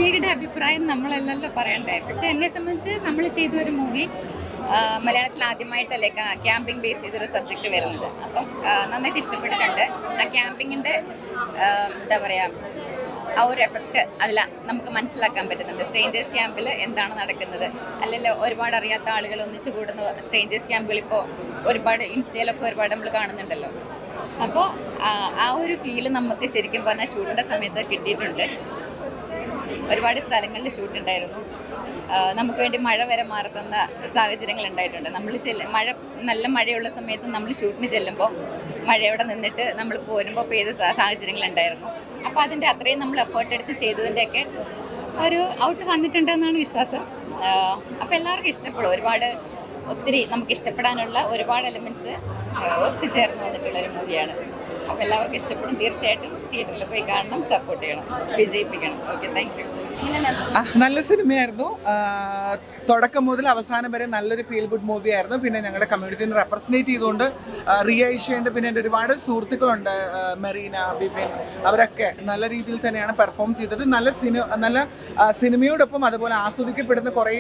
മലയാളിയുടെ അഭിപ്രായം നമ്മളല്ലല്ലോ പറയണ്ടേ. പക്ഷെ എന്നെ സംബന്ധിച്ച് നമ്മൾ ചെയ്ത ഒരു മൂവി മലയാളത്തിൽ ആദ്യമായിട്ടല്ലേ ക്യാമ്പിംഗ് ബേസ് ചെയ്തൊരു സബ്ജക്റ്റ് വരുന്നത്. അപ്പം നന്നായിട്ട് ഇഷ്ടപ്പെട്ടിട്ടുണ്ട്. ആ ക്യാമ്പിങ്ങിൻ്റെ എന്താ പറയുക, ആ ഒരു എഫക്റ്റ് അതിൽ നമുക്ക് മനസ്സിലാക്കാൻ പറ്റുന്നുണ്ട്. സ്ട്രേഞ്ചേഴ്സ് ക്യാമ്പിൽ എന്താണ് നടക്കുന്നത്, അല്ലെങ്കിൽ ഒരുപാട് അറിയാത്ത ആളുകൾ ഒന്നിച്ചു കൂടുന്ന സ്ട്രേഞ്ചേഴ്സ് ക്യാമ്പുകൾ ഇപ്പോൾ ഒരുപാട് ഇൻസ്റ്റയിലൊക്കെ ഒരുപാട് നമ്മൾ കാണുന്നുണ്ടല്ലോ. അപ്പോൾ ആ ഒരു ഫീല് നമുക്ക് ശരിക്കും പറഞ്ഞാൽ ഷൂട്ടിൻ്റെ സമയത്ത് കിട്ടിയിട്ടുണ്ട്. ഒരുപാട് സ്ഥലങ്ങളിൽ ഷൂട്ടുണ്ടായിരുന്നു. നമുക്ക് വേണ്ടി മഴ വരെ മാറി തന്ന സാഹചര്യങ്ങൾ ഉണ്ടായിട്ടുണ്ട്. നമ്മൾ നല്ല മഴയുള്ള സമയത്ത് നമ്മൾ ഷൂട്ടിന് ചെല്ലുമ്പോൾ മഴയോടെ നിന്നിട്ട് നമ്മൾ പോരുമ്പോൾ പെയ്ത സാഹചര്യങ്ങളുണ്ടായിരുന്നു. അപ്പോൾ അതിൻ്റെ അത്രയും നമ്മൾ എഫേർട്ട് എടുത്ത് ചെയ്തതിൻ്റെയൊക്കെ ഒരു ഔട്ട് വന്നിട്ടുണ്ടെന്നാണ് വിശ്വാസം. അപ്പോൾ എല്ലാവർക്കും ഇഷ്ടപ്പെടും. ഒത്തിരി നമുക്ക് ഇഷ്ടപ്പെടാനുള്ള ഒരുപാട് എലമെൻറ്റ്സ് ഒത്തുചേർന്ന് വന്നിട്ടുള്ളൊരു മൂവിയാണ്. അപ്പോൾ എല്ലാവർക്കും ഇഷ്ടപ്പെടും. തീർച്ചയായിട്ടും തിയേറ്ററിൽ പോയി കാണണം, സപ്പോർട്ട് ചെയ്യണം, വിജയിപ്പിക്കണം. Okay, thank you. നല്ല സിനിമയായിരുന്നു. തുടക്കം മുതൽ അവസാനം വരെ നല്ലൊരു ഫീൽ ഗുഡ് മൂവി ആയിരുന്നു. പിന്നെ ഞങ്ങളുടെ കമ്മ്യൂണിറ്റിനെ റെപ്രസെൻറ്റേറ്റ് ചെയ്തുകൊണ്ട് റിയ ഈഷയുണ്ട്. പിന്നെ എൻ്റെ ഒരുപാട് സുഹൃത്തുക്കളുണ്ട്, മെറീന, ബിപിൻ, അവരൊക്കെ നല്ല രീതിയിൽ തന്നെയാണ് പെർഫോം ചെയ്തത്. നല്ല സിനിമയോടൊപ്പം അതുപോലെ ആസ്വദിക്കപ്പെടുന്ന കുറേ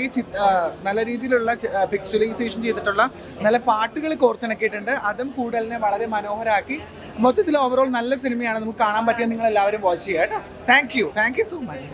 നല്ല രീതിയിലുള്ള പിക്ചറൈസേഷൻ ചെയ്തിട്ടുള്ള നല്ല പാട്ടുകൾ കോർത്തിണക്കിയിട്ടുണ്ട്. അതും കൂടുതലിനെ വളരെ മനോഹരമാക്കി. മൊത്തത്തിൽ ഓവറോൾ നല്ല സിനിമയാണ്. നമുക്ക് കാണാൻ പറ്റിയ നിങ്ങൾ എല്ലാവരും വാച്ച് ചെയ്യുക കേട്ടോ. Thank you so much.